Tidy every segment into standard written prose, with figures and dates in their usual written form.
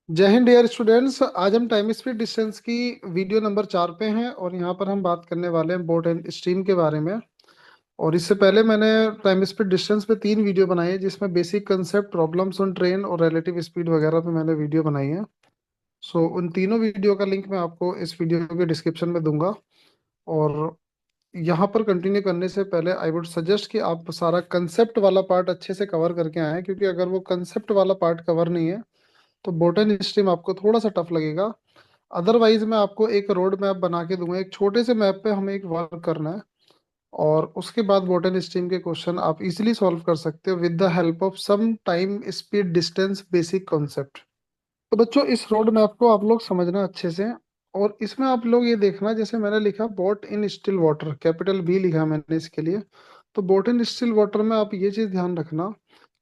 जय Hind dear students. आज हम टाइम स्पीड डिस्टेंस की वीडियो नंबर 4 पे हैं और यहाँ पर हम बात करने वाले हैं बोट एंड स्ट्रीम के बारे में। और इससे पहले मैंने टाइम स्पीड डिस्टेंस पे 3 वीडियो बनाई है, जिसमें basic concept, problems on train और रिलेटिव स्पीड वगैरह पे मैंने वीडियो बनाई है। सो उन तीनों वीडियो का लिंक मैं आपको इस वीडियो के डिस्क्रिप्शन में दूंगा। और यहाँ पर कंटिन्यू करने से पहले आई वुड सजेस्ट कि आप सारा कंसेप्ट वाला पार्ट अच्छे से कवर करके आएँ, क्योंकि अगर वो कंसेप्ट वाला पार्ट कवर नहीं है तो बोटन स्ट्रीम आपको थोड़ा सा टफ लगेगा। अदरवाइज मैं आपको एक रोड मैप बना के दूंगा, एक छोटे से मैप पे हमें एक वर्क करना है और उसके बाद बोटन स्ट्रीम के क्वेश्चन आप इजीली सॉल्व कर सकते हो with the help of some time speed distance basic concept. तो बच्चों, इस रोड मैप को आप लोग समझना अच्छे से। और इसमें आप लोग ये देखना, जैसे मैंने लिखा boat in still water, capital B लिखा मैंने इसके लिए। तो बोट इन स्टिल वाटर में आप ये चीज ध्यान रखना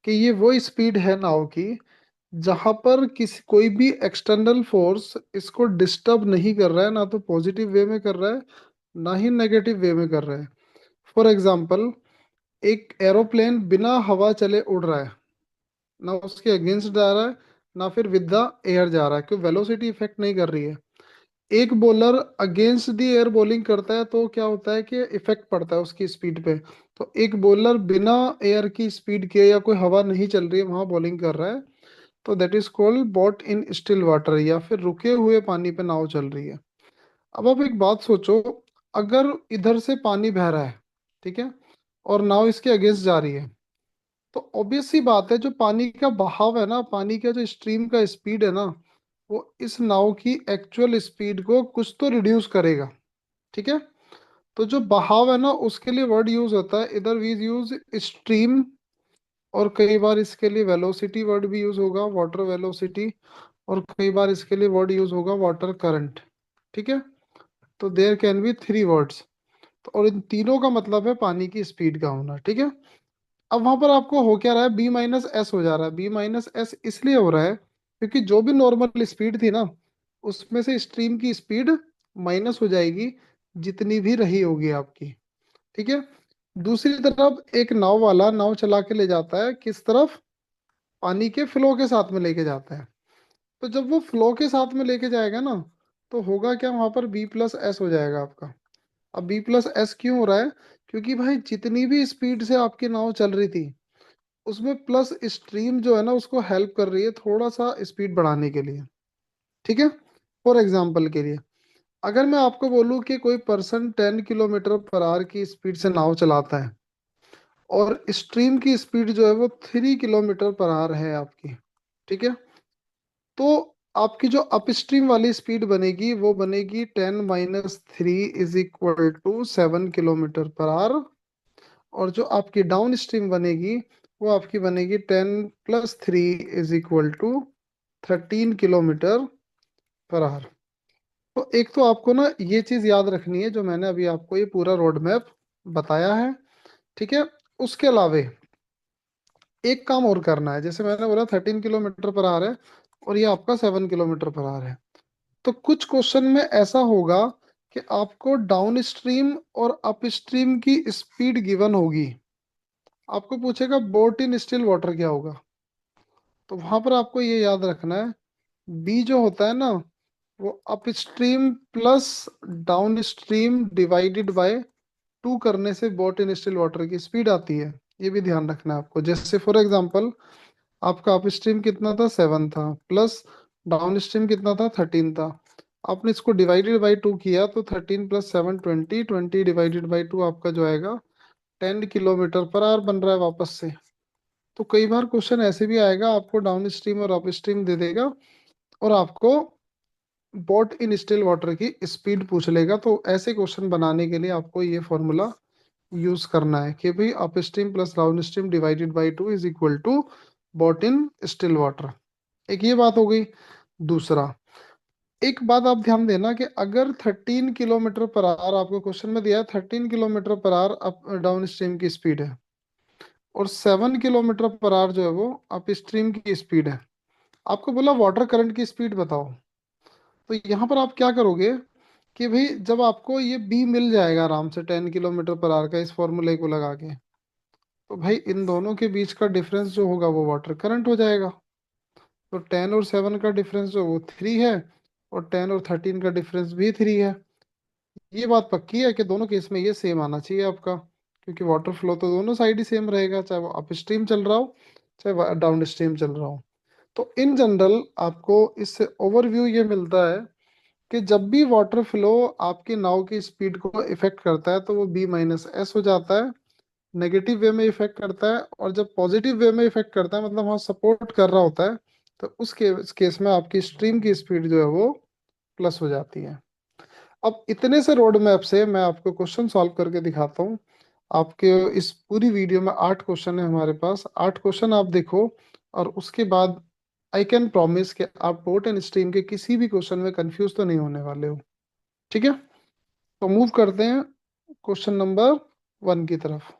कि ये वो स्पीड है नाव की जहां पर किसी कोई भी एक्सटर्नल फोर्स इसको डिस्टर्ब नहीं कर रहा है, ना तो पॉजिटिव वे में कर रहा है ना ही नेगेटिव वे में कर रहा है। फॉर एग्जाम्पल, एक एरोप्लेन बिना हवा चले उड़ रहा है, ना उसके अगेंस्ट जा रहा है ना फिर विद द एयर जा रहा है, क्योंकि वेलोसिटी इफेक्ट नहीं कर रही है। एक bowler against the air bowling करता है तो क्या होता है कि इफेक्ट पड़ता है उसकी स्पीड पे। तो एक बॉलर बिना एयर की स्पीड के या कोई हवा नहीं चल रही है वहां बॉलिंग कर रहा है, तो that is called boat in still water, या फिर रुके हुए पानी पे नाव चल रही है। अब आप एक बात सोचो, अगर इधर से पानी बह रहा है, ठीक है, और नाव इसके अगेंस्ट जा रही है, तो ऑब्वियस सी बात है जो पानी का बहाव है ना, पानी का जो स्ट्रीम का स्पीड है ना, वो इस नाव की एक्चुअल स्पीड को कुछ तो रिड्यूस करेगा। ठीक है। तो जो बहाव है ना, उसके लिए वर्ड यूज होता है, इधर वी यूज स्ट्रीम, और कई बार इसके लिए वेलोसिटी वर्ड भी यूज होगा, वाटर वेलोसिटी। और कई बार इसके लिए वर्ड यूज होगा वाटर करंट। ठीक है। तो देयर कैन बी 3 वर्ड्स। तो और इन तीनों का मतलब है पानी की स्पीड का होना। ठीक है। अब वहां पर आपको हो क्या रहा है, बी माइनस एस हो जा रहा है। बी माइनस एस इसलिए हो रहा है क्योंकि जो भी नॉर्मल स्पीड थी ना, उसमें से स्ट्रीम की स्पीड माइनस हो जाएगी, जितनी भी रही होगी आपकी। ठीक है। दूसरी तरफ एक नाव वाला नाव चला के ले जाता है किस तरफ, पानी के फ्लो के साथ में लेके जाता है। तो जब वो फ्लो के साथ में लेके जाएगा ना, तो होगा क्या, वहां पर बी प्लस एस हो जाएगा आपका। अब बी प्लस एस क्यों हो रहा है, क्योंकि भाई जितनी भी स्पीड से आपकी नाव चल रही थी, उसमें प्लस स्ट्रीम जो है ना उसको हेल्प कर रही है थोड़ा सा स्पीड बढ़ाने के लिए। ठीक है। फॉर एग्जाम्पल के लिए, अगर मैं आपको बोलूं कि कोई पर्सन 10 किलोमीटर पर आवर की स्पीड से नाव चलाता है और स्ट्रीम की स्पीड जो है वो 3 किलोमीटर पर आवर है आपकी, ठीक है, तो आपकी जो अपस्ट्रीम वाली स्पीड बनेगी वो बनेगी 10 - 3 = 7 किलोमीटर पर आवर। और जो आपकी डाउन स्ट्रीम बनेगी वो आपकी बनेगी 10 + 3 = 13 किलोमीटर पर आवर। तो एक तो आपको ना ये चीज याद रखनी है जो मैंने अभी आपको ये पूरा रोड मैप बताया है। ठीक है। उसके अलावे एक काम और करना है, जैसे मैंने बोला 13 किलोमीटर पर आवर है और ये आपका 7 किलोमीटर पर आवर है। तो कुछ क्वेश्चन में ऐसा होगा कि आपको डाउन स्ट्रीम और अप स्ट्रीम की स्पीड गिवन होगी, आपको पूछेगा बोट इन स्टिल वाटर क्या होगा। तो वहां पर आपको ये याद रखना है, बी जो होता है ना, वो up stream plus down stream divided by 2 करने से बोट इन स्टिल वाटर की स्पीड आती है। ये भी ध्यान रखना है आपको। जैसे फॉर एग्जांपल, आपका अप स्ट्रीम कितना था, 7 था, प्लस डाउन स्ट्रीम कितना था, 13 था। आपने इसको डिवाइडेड बाई 2 किया तो 13 + 7 20, 20 डिवाइडेड बाई 2 आपका जो आएगा 10 किलोमीटर पर आवर बन रहा है वापस से। तो कई बार क्वेश्चन ऐसे भी आएगा, आपको डाउन स्ट्रीम और अप स्ट्रीम दे देगा और आपको बोट इन स्टिल वाटर की स्पीड पूछ लेगा। तो ऐसे क्वेश्चन बनाने के लिए आपको ये फॉर्मूला यूज करना है कि भाई up stream plus down stream divided by 2 = boat in still water. एक ये बात हो गई। दूसरा, एक बात आप ध्यान देना कि अगर 13 किलोमीटर पर आवर आपको क्वेश्चन में दिया है, 13 kilometre per hour up down stream की स्पीड है और 7 किलोमीटर पर आवर जो है वो अप स्ट्रीम की स्पीड है, आपको बोला वाटर करंट की स्पीड बताओ। तो यहाँ पर आप क्या करोगे कि भाई जब आपको ये बी मिल जाएगा आराम से 10 किलोमीटर पर आवर का इस फॉर्मूले को लगा के, तो भाई इन दोनों के बीच का डिफरेंस जो होगा वो वाटर करंट हो जाएगा। तो 10 और 7 का डिफरेंस जो वो 3 है, और 10 और 13 का डिफरेंस भी 3 है। ये बात पक्की है कि दोनों केस में ये सेम आना चाहिए आपका, क्योंकि वाटर फ्लो तो दोनों साइड ही सेम रहेगा, चाहे वो अप स्ट्रीम चल रहा हो चाहे डाउन स्ट्रीम चल रहा हो। तो इन जनरल आपको इससे ओवरव्यू ये मिलता है कि जब भी वाटर फ्लो आपकी नाव की स्पीड को इफेक्ट करता है तो वो B-S हो जाता है, नेगेटिव वे में इफेक्ट करता है। और जब पॉजिटिव वे में इफेक्ट करता है, मतलब वहाँ सपोर्ट कर रहा होता है, तो उस केस में आपकी स्ट्रीम की स्पीड जो है वो प्लस हो जाती है। अब इतने से रोड मैप से मैं आपको क्वेश्चन सॉल्व करके दिखाता हूँ। आपके इस पूरी वीडियो में 8 क्वेश्चन है हमारे पास, 8 क्वेश्चन आप देखो, और उसके बाद आई कैन प्रॉमिस कि आप बोट एंड स्ट्रीम के किसी भी क्वेश्चन में कंफ्यूज तो नहीं होने वाले हो। ठीक है, तो मूव करते हैं क्वेश्चन नंबर 1 की तरफ।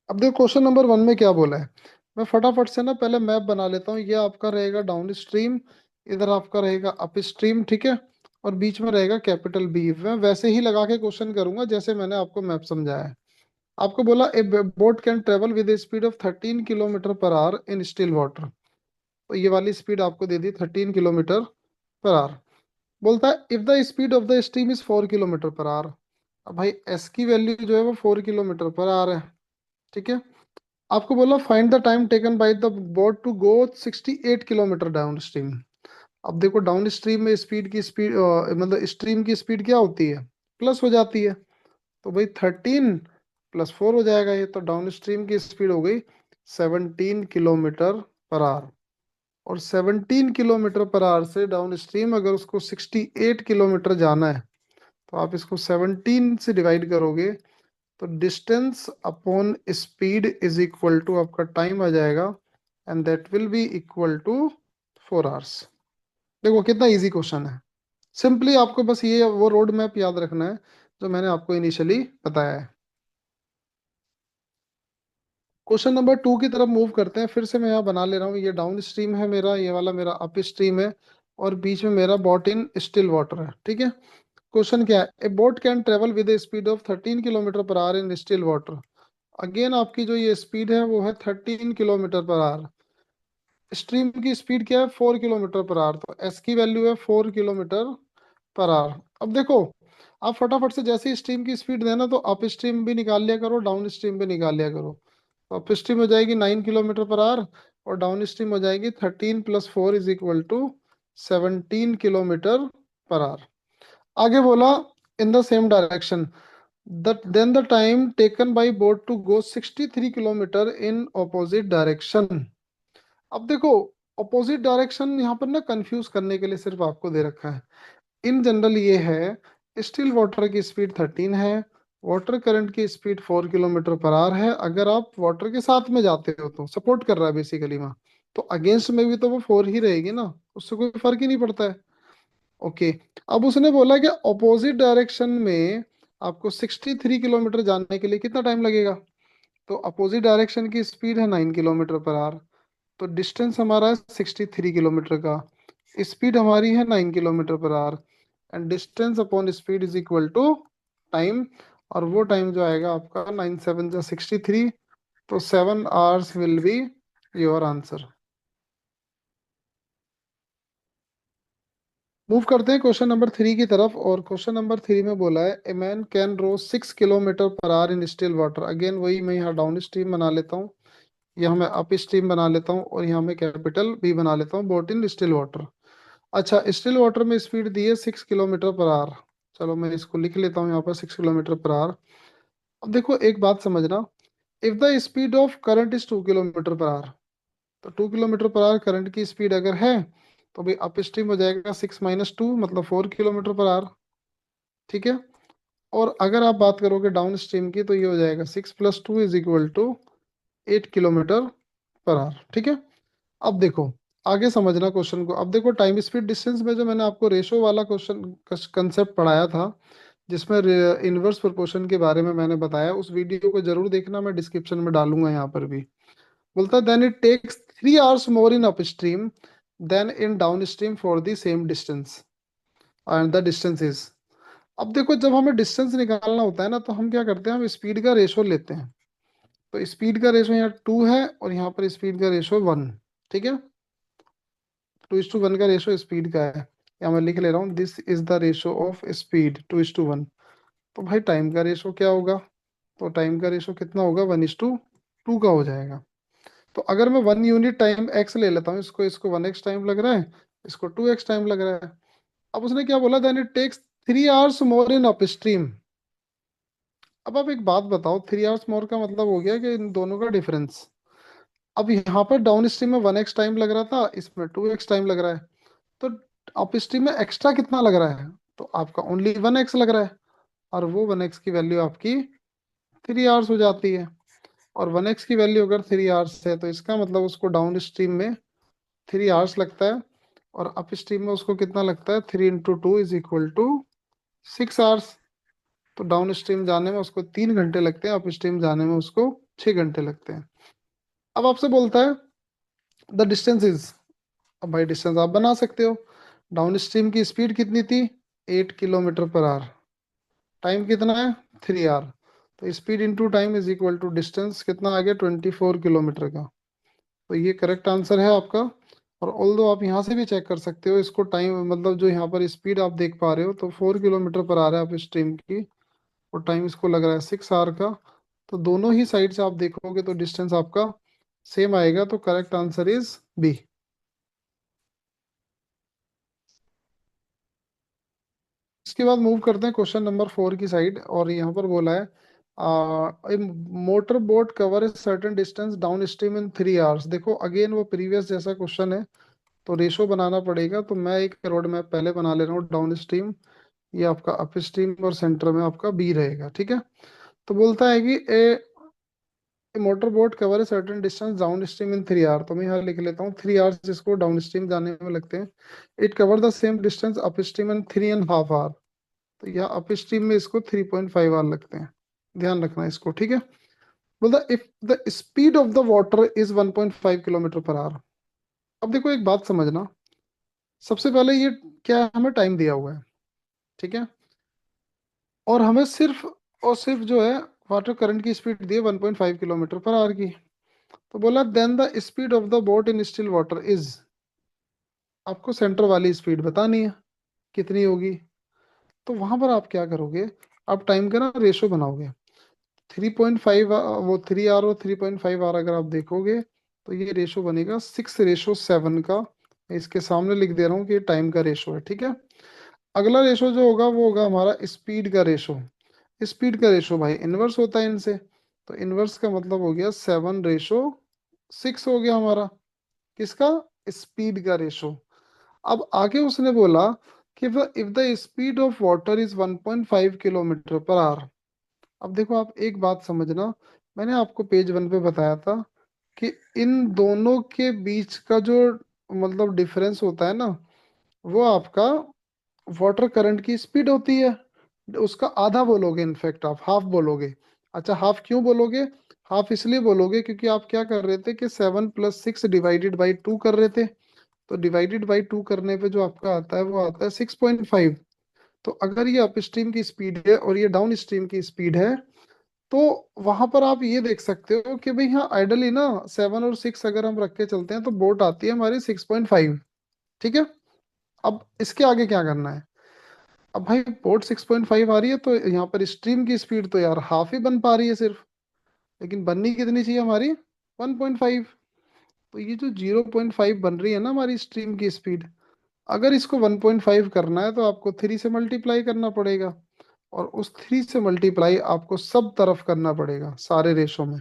अब देखो क्वेश्चन नंबर 1 में क्या बोला है। मैं फटाफट से ना पहले मैप बना लेता हूँ। ये आपका रहेगा डाउन स्ट्रीम, इधर आपका रहेगा अप स्ट्रीम, ठीक है, और बीच में रहेगा कैपिटल बी। मैं वैसे ही लगा के क्वेश्चन करूंगा जैसे मैंने आपको मैप समझाया है। आपको बोला ए boat can travel with A speed of 13 kilometre per hour in still water. तो ये वाली स्पीड आपको दे दी 13 किलोमीटर पर आवर। बोलता है if the speed of the stream is 4 kilometre per our. अब भाई एस की वैल्यू जो है वो 4 किलोमीटर पर आवर है, ठीक है। आपको बोला find the time taken by the boat to go 68 kilometre down stream. अब देखो डाउन स्ट्रीम में स्पीड मतलब स्ट्रीम की स्पीड क्या होती है, प्लस हो जाती है। तो भाई 13 + 4 हो जाएगा ये, तो डाउन स्ट्रीम की स्पीड हो गई 17 किलोमीटर पर आवर। और 17 किलोमीटर पर आवर से डाउन स्ट्रीम अगर उसको 68 किलोमीटर जाना है, तो आप इसको 17 से डिवाइड करोगे, तो distance upon speed is equal to आपका टाइम आ जाएगा, and that will be equal to 4 hours. देखो कितना इजी क्वेश्चन है। सिंपली आपको बस ये वो रोड मैप याद रखना है जो मैंने आपको इनिशियली बताया है। क्वेश्चन नंबर 2 की तरफ मूव करते हैं। फिर से मैं यहाँ बना ले रहा हूँ, ये डाउन स्ट्रीम है मेरा, ये वाला मेरा अप स्ट्रीम है, और बीच में मेरा बॉट इन स्टिल वाटर है, ठीक है। क्वेश्चन क्या है, a boat can travel with A speed of 13 kilometre per hour in still water. Again आपकी जो ये स्पीड है वो है 13 किलोमीटर पर आवर। स्ट्रीम की स्पीड क्या है, 4 किलोमीटर पर आवर, तो एस की वैल्यू है 4 किलोमीटर पर आवर। अब देखो आप फटाफट से जैसे ही स्ट्रीम की स्पीड देना, तो अप स्ट्रीम भी निकाल लिया करो, डाउन स्ट्रीम भी निकाल लिया करो। तो अप स्ट्रीम हो जाएगी 9 किलोमीटर पर आवर, और डाउन स्ट्रीम हो जाएगी 13 + 4 = 17 किलोमीटर पर आवर। आगे बोला in the same direction then the time taken by boat to go 63 kilometre in opposite direction। अब देखो ऑपोजिट डायरेक्शन यहाँ पर ना कंफ्यूज करने के लिए सिर्फ आपको दे रखा है। इन जनरल ये है, स्टिल वाटर की स्पीड 13 है, वाटर करंट की स्पीड 4 किलोमीटर पर आवर है। अगर आप वाटर के साथ में जाते हो तो सपोर्ट कर रहा है बेसिकली वहाँ, तो अगेंस्ट में भी तो वो 4 ही रहेगी ना, उससे कोई फर्क ही नहीं पड़ता है। ओके, अब उसने बोला कि ऑपोजिट डायरेक्शन में आपको 63 किलोमीटर जाने के लिए कितना टाइम लगेगा। तो अपोजिट डायरेक्शन की स्पीड है 9 किलोमीटर पर आवर, तो डिस्टेंस हमारा है 63 किलोमीटर का, स्पीड हमारी है 9 kilometre per hour, and distance upon speed is equal to time. और वो टाइम जो आएगा आपका 9 7 = 63, तो 7 hours will be your answer. Move करते हैं क्वेश्चन नंबर 3 की तरफ, और क्वेश्चन नंबर 3 में बोला है a man can row 6 kilometre per hour in still water. Again वही मैं यहाँ डाउन स्ट्रीम बना लेता हूँ, यहाँ मैं अप स्ट्रीम बना लेता हूँ, और यहाँ मैं कैपिटल बी बना लेता हूँ, बोट इन स्टिल वाटर। अच्छा, स्टिल वाटर में स्पीड दी है 6 किलोमीटर पर आवर। चलो मैं इसको लिख लेता हूँ यहाँ पर 6 किलोमीटर पर आवर। अब देखो एक बात समझना, if the speed of current is 2 kilometre per our, तो 2 किलोमीटर पर आवर करंट की स्पीड अगर है, तो भाई अप स्ट्रीम हो जाएगा 6 - 2 मतलब 4 किलोमीटर पर आवर, ठीक है। और अगर आप बात करोगे डाउन स्ट्रीम की, तो ये हो जाएगा 6 + 2 = 8 किलोमीटर पर आवर, ठीक है। अब देखो आगे समझना क्वेश्चन को। अब देखो टाइम स्पीड डिस्टेंस में जो मैंने आपको रेशो वाला क्वेश्चन कंसेप्ट पढ़ाया था, जिसमें इनवर्स प्रोपोर्शन के बारे में मैंने बताया, उस वीडियो को जरूर देखना, मैं डिस्क्रिप्शन में डालूंगा यहाँ पर भी। बोलता है then it takes 3 hours more in up stream than in down stream for the same distance, and the distance is. अब देखो जब हमें डिस्टेंस निकालना होता है ना, तो हम क्या करते हैं, हम स्पीड का रेशो लेते हैं। तो स्पीड का रेशो यहाँ 2 है, और यहाँ पर स्पीड का रेशो 1। ठीक है। 2:1 का रेशो स्पीड का है, या मैं लिख ले रहा हूँ, this is the ratio of speed 2:1। तो भाई टाइम का रेशो क्या होगा? तो टाइम का रेशो कितना होगा? 1:2 का हो जाएगा। तो अगर मैं 1 यूनिट टाइम एक्स ले लेता हूँ, इसको इसको 1x टाइम लग रहा है, इसको 2x टाइम लग रहा है। अब उसने क्या बोला? Then it takes 3 hours more in upstream. अब आप एक बात बताओ, 3 आवर्स मोर का मतलब हो गया कि इन दोनों का डिफरेंस। अब यहाँ पर डाउन स्ट्रीम में 1x टाइम लग रहा था, इसमें 2x टाइम लग रहा है। तो अप स्ट्रीम में एक्स्ट्रा कितना लग रहा है? तो आपका ओनली 1x लग रहा है, और वो 1x की वैल्यू आपकी 3 आवर्स हो जाती है। और 1x की वैल्यू अगर 3 आवर्स है, तो इसका मतलब उसको डाउन स्ट्रीम में 3 आवर्स लगता है, और अप स्ट्रीम में उसको कितना लगता है? 3 × 2 = 6 आवर्स। तो डाउन स्ट्रीम जाने में उसको 3 घंटे लगते हैं, अप स्ट्रीम जाने में उसको 6 घंटे लगते हैं। अब आपसे बोलता है द डिस्टेंस इज। अब भाई डिस्टेंस आप बना सकते हो। डाउन स्ट्रीम की स्पीड कितनी थी? 8 किलोमीटर पर आवर। टाइम कितना है? 3 आवर। तो speed into time is equal to distance, कितना आ गया? 24 किलोमीटर का। तो ये करेक्ट आंसर है आपका। और ऑल दो आप यहाँ से भी चेक कर सकते हो इसको, टाइम मतलब जो यहाँ पर स्पीड आप देख पा रहे हो, तो 4 किलोमीटर पर आ रहा है आप स्ट्रीम की, और टाइम इसको लग रहा है 6 आवर का। तो दोनों ही साइड से आप देखोगे तो डिस्टेंस आपका सेम आएगा, तो करेक्ट आंसर इज बी। इसके बाद मूव करते हैं क्वेश्चन नंबर 4 की साइड, और यहाँ पर बोला है motor boat cover a certain distance down stream in 3 hours. देखो अगेन वो प्रीवियस जैसा क्वेश्चन है, तो रेशो बनाना पड़ेगा। तो मैं एक रोड मैप पहले बना ले रहा हूँ डाउन स्ट्रीम, ये आपका अप स्ट्रीम, और सेंटर में आपका बी रहेगा, ठीक है। तो बोलता है कि a motor boat cover a certain distance down stream in 3 hour. तो मैं यहाँ लिख लेता हूँ 3 आवर्स जिसको डाउन स्ट्रीम जाने में लगते हैं। It cover the same distance up stream in 3.5 hour. तो यहाँ अप स्ट्रीम में इसको 3.5 आवर लगते हैं, ध्यान रखना इसको, ठीक है। बोलता if the speed of the water is 1.5 kilometre per our. अब देखो एक बात समझना, सबसे पहले ये क्या है? हमें टाइम दिया हुआ है, ठीक है, और हमें सिर्फ और सिर्फ जो है वाटर करंट की स्पीड दी है 1.5 किलोमीटर पर आवर की। तो बोला then the speed of the boat in still water is. आपको सेंटर वाली स्पीड बतानी है कितनी होगी। तो वहां पर आप क्या करोगे? आप टाइम का ना रेशो बनाओगे। 3.5, वो 3 आवर और 3.5 आवर अगर आप देखोगे, तो ये रेशो बनेगा 6:7 का। मैं इसके सामने लिख दे रहा हूँ कि ये टाइम का रेशो है, ठीक है। अगला रेशो जो होगा वो होगा हमारा स्पीड का रेशो। स्पीड का रेशो भाई इनवर्स होता है इनसे, तो इनवर्स का मतलब हो गया 7:6 हो गया हमारा, किसका? स्पीड का रेशो। अब आगे उसने बोला कि if the speed of water is 1.5 kilometre per our. अब देखो आप एक बात समझना, मैंने आपको पेज 1 पे बताया था कि इन दोनों के बीच का जो मतलब डिफरेंस होता है ना, वो आपका वाटर करंट की स्पीड होती है। उसका आधा बोलोगे, इनफैक्ट आप हाफ बोलोगे। अच्छा हाफ क्यों बोलोगे? हाफ इसलिए बोलोगे क्योंकि आप क्या कर रहे थे कि 7 + 6 डिवाइडेड बाई 2 कर रहे थे। तो डिवाइडेड बाई 2 करने पे जो आपका आता है वो आता है 6.5। तो अगर ये अप स्ट्रीम की स्पीड है और ये डाउन स्ट्रीम की स्पीड है, तो वहां पर आप ये देख सकते हो कि भाई हाँ आइडली ना 7 और 6 अगर हम रख के चलते हैं तो बोट आती है हमारी 6.5, ठीक है। अब इसके आगे क्या करना है? अब भाई बोट 6.5 आ रही है, तो यहाँ पर स्ट्रीम की स्पीड तो यार हाफ ही बन पा रही है सिर्फ, लेकिन बननी कितनी चाहिए हमारी? 1.5। तो ये जो 0.5 बन रही है ना हमारी स्ट्रीम की स्पीड, अगर इसको 1.5 करना है तो आपको 3 से मल्टीप्लाई करना पड़ेगा, और उस 3 से मल्टीप्लाई आपको सब तरफ करना पड़ेगा सारे रेशो में।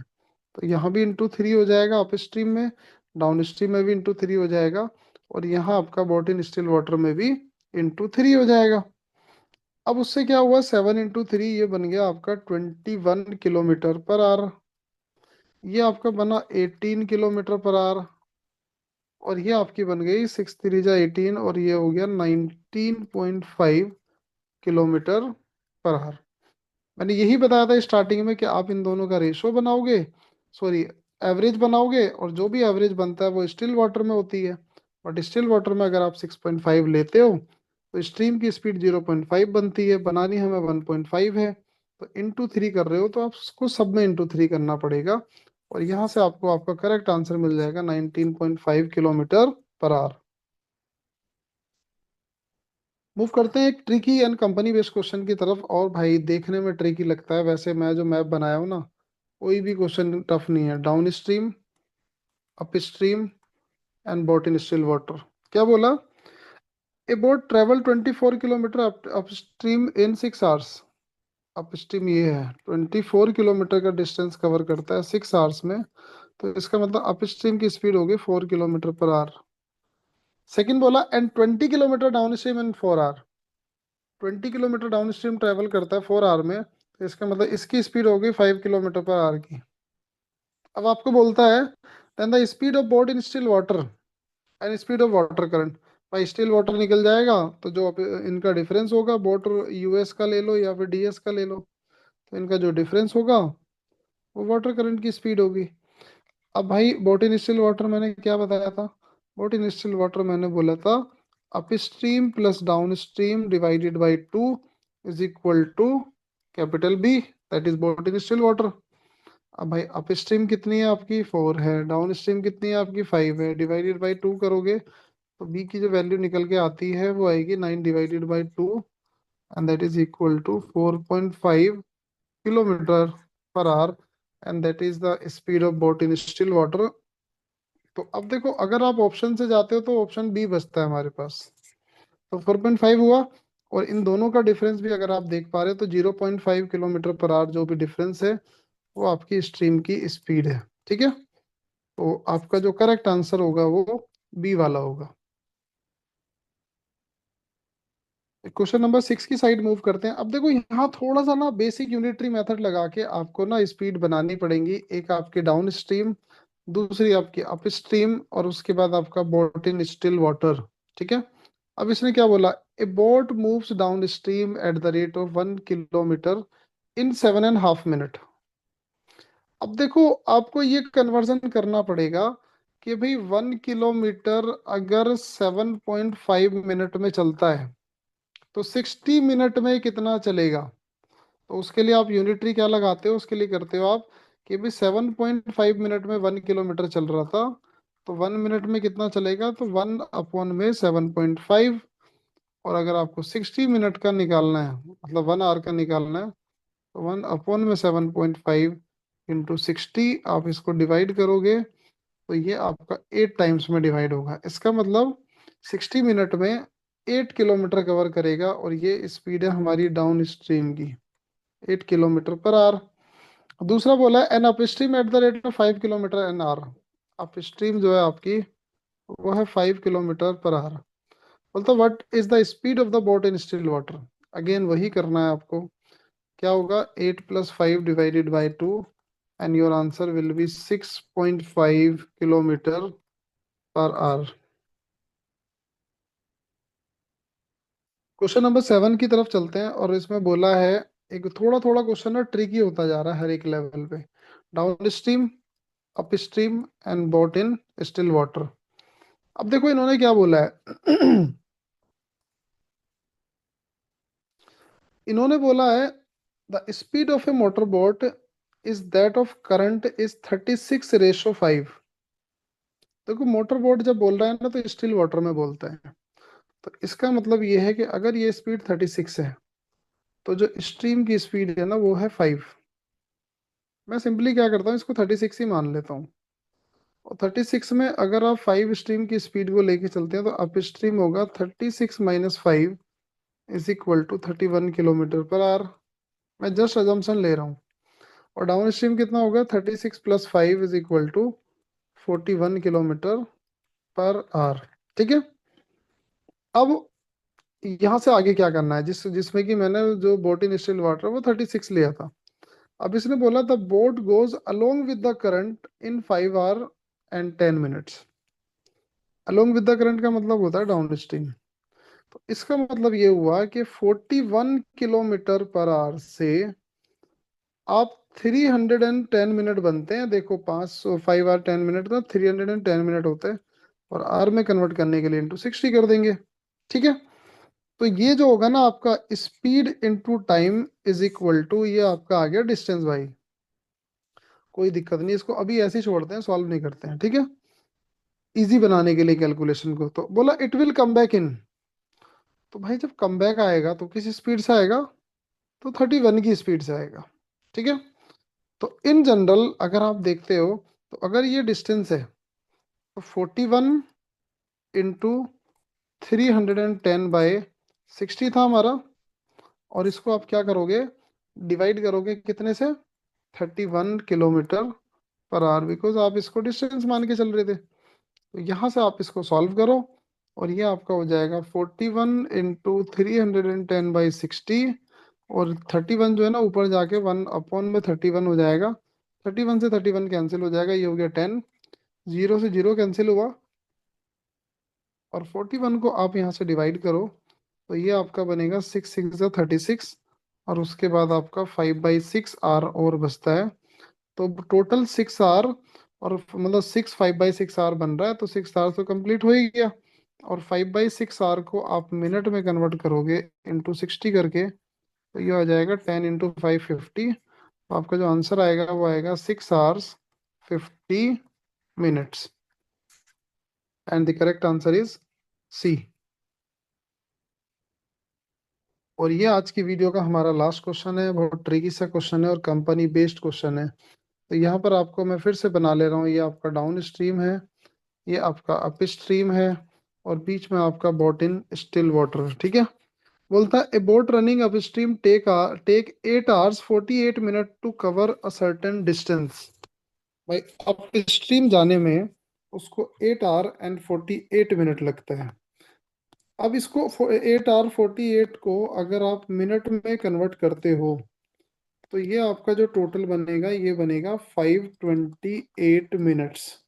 तो यहाँ भी ×3 हो जाएगा अप स्ट्रीम में, डाउन स्ट्रीम में भी ×3 हो जाएगा, और यहाँ आपका बोट इन स्टिल वाटर में भी ×3 हो जाएगा। अब उससे क्या हुआ? 7 × 3 ये बन गया आपका 21 किलोमीटर पर आवर। ये आपका बना 18 किलोमीटर पर आवर, और ये आपकी बन गई 6 × 3 = 18, और ये हो गया 19.5 किलोमीटर पर आवर। मैंने यही बताया था स्टार्टिंग में कि आप इन दोनों का रेशो बनाओगे, सॉरी एवरेज बनाओगे, और जो भी एवरेज बनता है वो स्टिल वाटर में होती है। बट स्टिल वाटर में अगर आप 6.5 लेते हो, तो स्ट्रीम की स्पीड 0.5 बनती है, बनानी हमें 1.5 है। तो ×3 कर रहे हो तो आप उसको सब में ×3 करना पड़ेगा, और यहाँ से आपको आपका करेक्ट आंसर मिल जाएगा 19.5 किलोमीटर पर आवर। मूव करते हैं एक tricky and company based question की तरफ, और भाई देखने में ट्रिकी लगता है, वैसे मैं जो मैप बनाया हूँ ना, कोई भी क्वेश्चन टफ नहीं है। Down stream, up stream and boat in still water. क्या बोला? ए boat travel 24 kilometre up stream इन 6 आवर्स। अप स्ट्रीम ये है, 24 किलोमीटर का डिस्टेंस कवर करता है 6 आवर्स में। तो इसका मतलब अप स्ट्रीम की स्पीड होगी 4 किलोमीटर पर आवर। सेकंड बोला and 20 kilometre down stream in 4 hour. 20 kilometre down stream travel करता है 4 आवर में, तो इसका मतलब इसकी स्पीड होगी 5 किलोमीटर पर आवर की। अब आपको बोलता है then the speed of boat in still water and speed of water current. भाई स्टिल वाटर निकल जाएगा, तो जो इनका डिफरेंस होगा, बोट यूएस का ले लो या फिर डीएस का ले लो, तो इनका जो डिफरेंस होगा वो वाटर करंट की स्पीड होगी। अब भाई बोट इन स्टिल वाटर मैंने क्या बताया था? बोट इन स्टिल वाटर मैंने बोला था up stream plus down stream divided by 2 is equal to capital B, that is boat in still water. अब भाई अप स्ट्रीम कितनी है आपकी? 4 है। डाउन स्ट्रीम कितनी है आपकी? 5 है। डिवाइडेड बाई 2 करोगे तो बी की जो वैल्यू निकल के आती है वो आएगी 9 divided by 2, and that is equal to 4.5 kilometre per hour, and that is the speed of boat in still water. तो अब देखो, अगर आप ऑप्शन से जाते हो तो ऑप्शन बी बचता है हमारे पास। तो 4.5 हुआ, और इन दोनों का डिफरेंस भी अगर आप देख पा रहे हो तो 0.5 किलोमीटर पर आवर जो भी डिफरेंस है वो आपकी स्ट्रीम की स्पीड है। ठीक है, तो आपका जो करेक्ट आंसर होगा वो बी वाला होगा। क्वेश्चन नंबर 6 की साइड मूव करते हैं। अब देखो यहाँ थोड़ा सा ना बेसिक यूनिटरी मेथड लगा के आपको ना स्पीड बनानी पड़ेगी। एक आपकी डाउन स्ट्रीम, दूसरी आपकी अप स्ट्रीम, और उसके बाद आपका बोट इन स्टिल वाटर। ठीक है, अब इसने क्या बोला? ए boat moves down stream at the rate of 1 kilometre in 7.5 minute. अब देखो आपको ये कन्वर्जन करना पड़ेगा कि भाई 1 किलोमीटर अगर 7.5 मिनट में चलता है तो 60 मिनट में कितना चलेगा। तो उसके लिए आप यूनिटरी क्या लगाते हो? उसके लिए करते हो आप कि भाई 7.5 मिनट में 1 किलोमीटर चल रहा था, तो 1 मिनट में कितना चलेगा? तो 1/7.5। और अगर आपको 60 मिनट का निकालना है, मतलब 1 आवर का निकालना है, तो 1/7.5 इंटू 60, आप इसको डिवाइड करोगे तो ये आपका 8 टाइम्स में डिवाइड होगा। इसका मतलब 60 मिनट में 8 किलोमीटर कवर करेगा, और ये स्पीड है हमारी डाउन स्ट्रीम की, 8 किलोमीटर पर आवर। दूसरा बोला है an up stream at the rate of 5 kilometre an hour. Up stream जो है आपकी वो है 5 किलोमीटर पर आवर। बोलता what is the speed of the boat in still water. Again वही करना है आपको। क्या होगा? 8 + 5 divided by 2, and your answer will be 6.5 kilometre per hour. Question number 7 की तरफ चलते हैं, और इसमें बोला है, एक थोड़ा थोड़ा क्वेश्चन ना ट्रिकी होता जा रहा है हर एक लेवल पे। Down stream, up stream and boat in still water. अब देखो इन्होंने क्या बोला है। इन्होंने बोला है the speed of A motor boat is that of current is 36/5। देखो मोटर बोट जब बोल रहा है ना तो स्टिल वाटर में बोलता है, तो इसका मतलब ये है कि अगर ये स्पीड 36 है तो जो स्ट्रीम की स्पीड है ना वो है 5। मैं सिंपली क्या करता हूँ, इसको 36 ही मान लेता हूँ। और 36 में अगर आप 5 स्ट्रीम की स्पीड को लेके चलते हैं तो अप स्ट्रीम होगा 36 - 5 is equal to 31 kilometre per hour. मैं जस्ट अजम्पशन ले रहा हूँ। और डाउन स्ट्रीम कितना होगा? 36 + 5 is equal to 41 kilometre per hour. ठीक है, अब यहाँ से आगे क्या करना है? जिसमें कि मैंने जो बोट इन स्टिल वाटर वो 36 लिया था। अब इसने बोला the boat goes along with the current in 5 hours and 10 minutes। Along with the current का मतलब होता है डाउन स्ट्रीम। तो इसका मतलब ये हुआ कि 41 किलोमीटर पर आवर से आप 310 मिनट बनते हैं। देखो 5 5 hour 10 मिनट का 310 मिनट होते हैं, और आर में कन्वर्ट करने के लिए इंटू 60 कर देंगे। ठीक है, तो ये जो होगा ना आपका speed into time is equal to, ये आपका आ गया डिस्टेंस भाई। कोई दिक्कत नहीं, इसको अभी ऐसे ही छोड़ते हैं, सॉल्व नहीं करते हैं, ठीक है, इजी बनाने के लिए कैलकुलेशन को। तो बोला it will come back in, तो भाई जब कम बैक आएगा तो किस स्पीड से आएगा, तो 31 की स्पीड से आएगा, ठीक है। तो इन जनरल अगर आप देखते हो, तो अगर ये डिस्टेंस है तो 41 इंटू 310/60 था हमारा, और इसको आप क्या करोगे, डिवाइड करोगे कितने से, 31 किलोमीटर पर आवर, बिकॉज आप इसको डिस्टेंस मान के चल रहे थे। तो यहाँ से आप इसको सॉल्व करो, और ये आपका हो जाएगा 41 इंटू 310/60, और 31 जो है ना ऊपर जाके 1/31 हो जाएगा, 31 से 31 कैंसिल हो जाएगा, ये हो गया 10, 0 से 0 कैंसिल हुआ, और 41 को आप यहाँ से डिवाइड करो, तो ये आपका बनेगा 6 6 36, और उसके बाद आपका 5/6 आर और बचता है। तो टोटल 6 आर, और मतलब 5/6 आर बन रहा है, तो 6 आर तो कंप्लीट हो ही गया। और 5/6 आर को आप मिनट में कन्वर्ट करोगे इंटू 60 करके, तो ये आ जाएगा 10 इंटू 5 50। तो आपका जो आंसर आएगा वो आएगा 6 hours 50 minutes, and the correct answer is C. और ये आज की वीडियो का हमारा लास्ट क्वेश्चन है, बहुत ट्रिकी सा क्वेश्चन है और कंपनी बेस्ड क्वेश्चन है। तो यहाँ पर आपको मैं फिर से बना ले रहा हूँ, ये आपका डाउन स्ट्रीम है, ये आपका अप स्ट्रीम है, और बीच में आपका बोट इन स्टिल वाटर, ठीक है। बोलता है a boat running up stream take 8 hours 48 minutes to cover a certain distance. भाई अप स्ट्रीम जाने में उसको 8 hour and 48 minutes लगता है। अब इसको 8 hour 48 को अगर आप मिनट में कन्वर्ट करते हो, तो ये आपका जो टोटल बनेगा ये बनेगा 528 मिनट्स।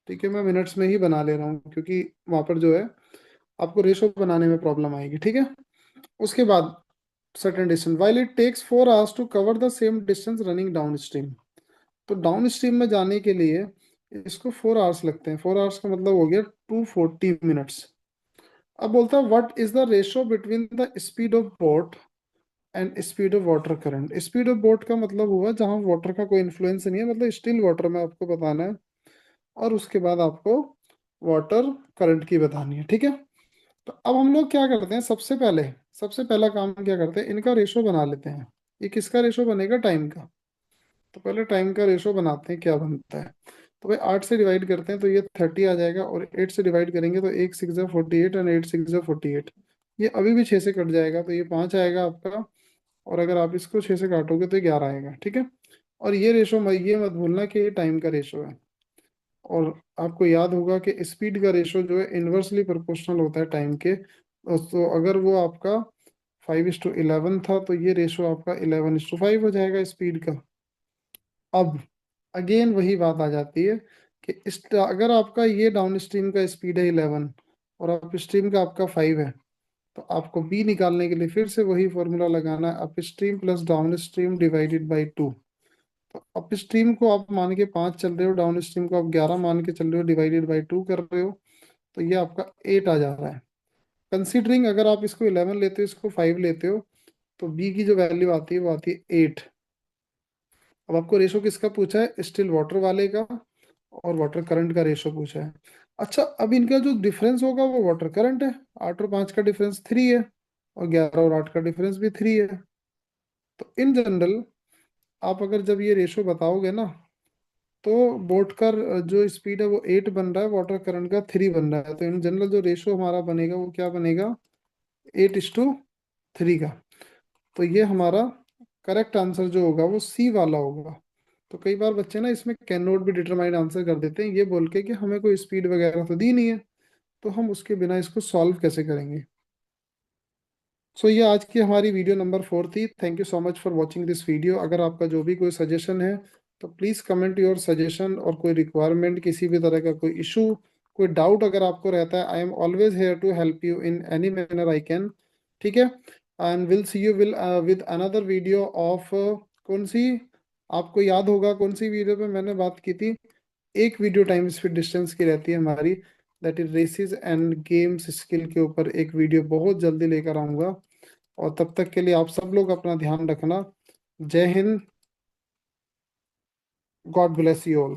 ठीक है, मैं मिनट्स में ही बना ले रहा हूँ क्योंकि वहां पर जो है आपको रेशो बनाने में प्रॉब्लम आएगी, ठीक है। उसके बाद certain distance while it takes 4 hours to cover the same distance running down stream. तो डाउन स्ट्रीम में जाने के लिए इसको 4 hours लगते हैं, 4 hours का मतलब हो गया 240 मिनट्स। अब बोलता है what is the ratio between the speed of boat and speed of water current. Speed of boat का मतलब हुआ जहां वाटर का कोई इन्फ्लुएंस नहीं है, मतलब स्टिल वाटर में आपको बताना है, और उसके बाद आपको वाटर करंट की बतानी है, ठीक है। तो अब हम लोग क्या करते हैं, सबसे पहला काम क्या करते हैं, इनका रेशो बना लेते हैं। ये किसका रेशो बनेगा, टाइम का। तो पहले टाइम का रेशो बनाते हैं, क्या बनता है। तो भाई 8 से डिवाइड करते हैं तो ये 30 आ जाएगा, और 8 से डिवाइड करेंगे तो 1 6 48 एंड 8 6 48, ये अभी भी 6 से कट जाएगा, तो ये 5 आएगा आपका। और अगर आप इसको 6 से काटोगे तो 11 आएगा, ठीक है। और ये रेशो ये मत भूलना कि ये टाइम का रेशो है। और आपको याद होगा कि स्पीड का रेशो जो है इन्वर्सली प्रोपोर्शनल होता है टाइम के। तो अगर वो आपका 5:11 था, तो ये रेशो आपका 11:5 हो जाएगा स्पीड का। अब अगेन वही बात आ जाती है कि अगर आपका ये डाउन स्ट्रीम का स्पीड है 11 और अप स्ट्रीम का आपका 5 है, तो आपको बी निकालने के लिए फिर से वही फॉर्मूला लगाना है, up stream plus down stream divided by 2। तो अप स्ट्रीम को आप मान के 5 चल रहे हो, डाउन स्ट्रीम को आप 11 मान के चल रहे हो, डिवाइडेड बाई 2 कर रहे हो, तो ये आपका 8 आ जा रहा है। कंसीडरिंग अगर आप इसको 11 लेते हो, इसको 5 लेते हो, तो बी की जो वैल्यू आती है वो आती है 8। अब आपको रेशो किसका पूछा है, स्टिल वाटर वाले का, और वाटर करंट का रेशो पूछा है। अच्छा, अब इनका जो डिफरेंस होगा वो वाटर करंट है। 8 और 5 का डिफरेंस 3 है, और 11 और 8 का डिफरेंस भी 3 है। तो इन जनरल आप अगर जब ये रेशो बताओगे ना, तो बोट का जो स्पीड है वो 8 बन रहा है, वाटर करंट का 3 बन रहा है, तो इन जनरल जो रेशो हमारा बनेगा वो क्या बनेगा, 8:3 का। तो ये हमारा करेक्ट आंसर जो होगा वो सी वाला होगा। तो कई बार बच्चे ना इसमें कैन नॉट भी डिटरमाइंड आंसर कर देते हैं, ये बोल के कि हमें कोई स्पीड वगैरह तो दी नहीं है, तो हम उसके बिना इसको सॉल्व कैसे करेंगे। सो ये आज की हमारी वीडियो नंबर 4 थी। Thank you so much for watching this video. अगर आपका जो भी कोई सजेशन है तो प्लीज़ कमेंट योर सजेशन, और कोई रिक्वायरमेंट, किसी भी तरह का कोई इशू, कोई डाउट अगर आपको रहता है, I am always here to help you in any manner I can, ठीक है। And will see you will with another video of कौन सी, आपको याद होगा कौन सी वीडियो पे मैंने बात की थी, एक वीडियो टाइम स्पीड डिस्टेंस की रहती है हमारी, that is races and games skill के ऊपर एक वीडियो बहुत जल्दी लेकर आऊंगा। और तब तक के लिए आप सब लोग अपना ध्यान रखना। जय Hind, God bless you all.